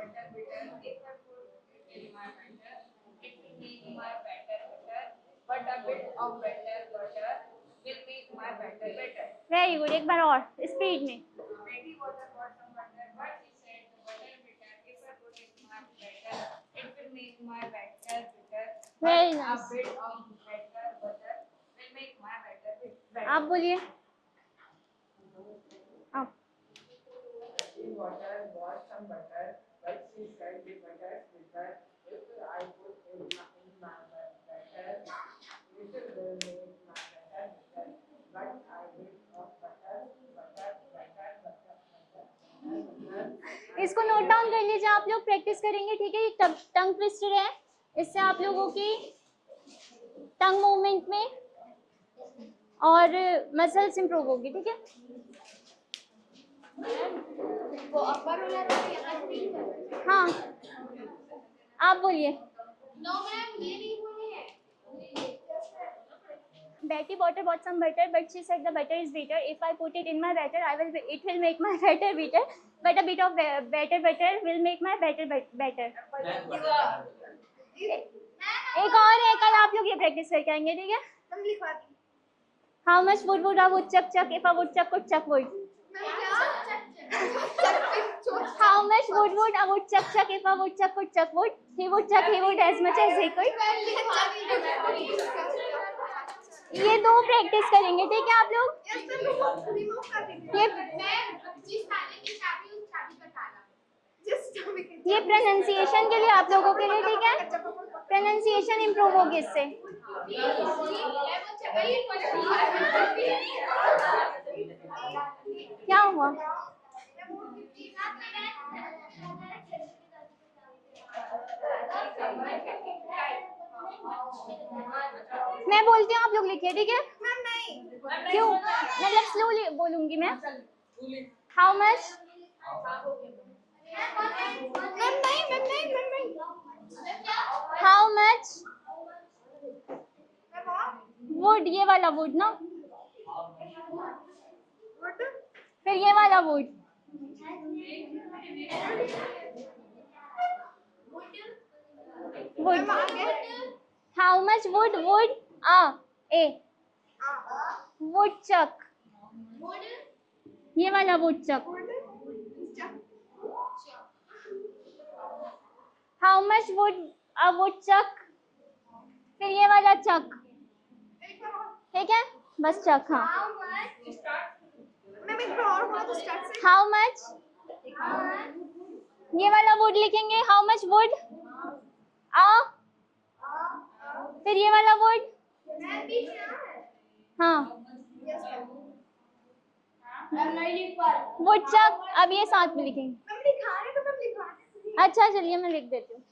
Speaker 3: But a bit of better butter will make my batter better.
Speaker 1: Very good, एक बार और स्पीड में।
Speaker 3: Many water got some butter, but he said the butter bitter. If I put it in my batter, it will make my batter bitter.
Speaker 1: Very
Speaker 3: But
Speaker 1: nice.
Speaker 3: a bit of better butter will make my batter better.
Speaker 1: आप बोलिए। आप।
Speaker 3: Water got some butter, but she said the butter bitter. If I put in my batter, it will make my batter bitter. But a bit of butter.
Speaker 1: इसको note down कर लीजिए, आप लोग practice करेंगे, ठीक है। ये टंग ट्विस्टर है, इससे आप लोगों की टंग मूवमेंट में और मसल्स इंप्रूव होगी, ठीक है।
Speaker 2: वो अपर रोलर यहाँ से नहीं कर।
Speaker 1: हाँ आप बोलिए।
Speaker 2: नो मैम ये नहीं बोली है।
Speaker 1: Betty bought some butter, but she said the butter is bitter. If I put it in my batter, it will make my batter bitter. But a bit of better butter will make my batter better. एक और है, कल आप लोग ये practice करके आएंगे, ठीक है?
Speaker 2: तुम लिखवा दी।
Speaker 1: How much wood a woodchuck chuck if a woodchuck could chuck wood? How much wood a woodchuck chuck if a woodchuck could chuck wood? He would chuck he would as much as he could. ये दो practice करेंगे, ठीक है आप लोग? ये pronunciation के लिए आप लोगों के लिए, ठीक है? प्रोनाउंसिएशन इम्प्रूव होगी इससे। क्या हुआ? मैं बोलती हूँ आप लोग लिखिए, ठीक है? क्यों? मतलब स्लोली बोलूंगी मैं। How much? How much wood, ये वाला वुड ना, फिर ये वाला wood, wood. How much wood would a woodchuck, ये वाला woodchuck. How much wood a woodchuck, फिर ये वाला चक, ठीक है? बस चक। हाँ हाउ मच, ये वाला वुड लिखेंगे। हाउ मच वुड फिर ये वाला वुड। हाँ वुडचक, अब ये साथ में लिखेंगे। अच्छा चलिए मैं लिख देती हूँ।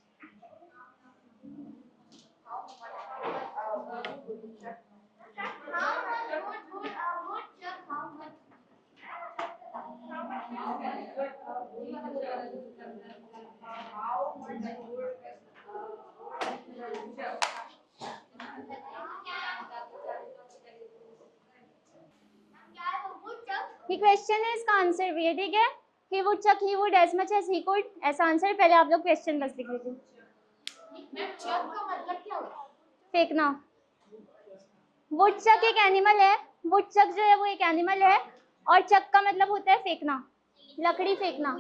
Speaker 1: ये क्वेश्चन है, इसका आंसर भी है, ठीक है? He would chuck he would as much as he could, ऐसा आंसर। पहले आप लोग क्वेश्चन बस लिख लीजिए। फेंकना। वुडचक एक एनिमल है, वुडचक जो है वो एक एनिमल है, और चक का मतलब होता है फेंकना, लकड़ी फेंकना।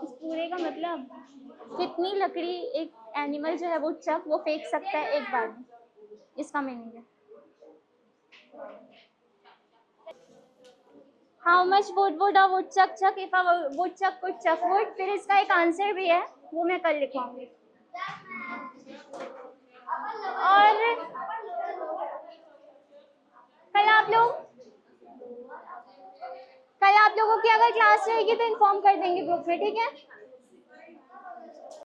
Speaker 1: इस पूरे का मतलब कितनी लकड़ी एक एनिमल जो है वुडचक वो फेंक सकता है एक बार में, इसका मीनिंग है। How much wood would a woodchuck chuck if a woodchuck could chuck wood, फिर इसका एक आंसर भी है, वो मैं कल लिखवाऊंगी। और कल आप लोगों की अगर क्लास रहेगी तो इन्फॉर्म कर देंगे ग्रुप में, ठीक है?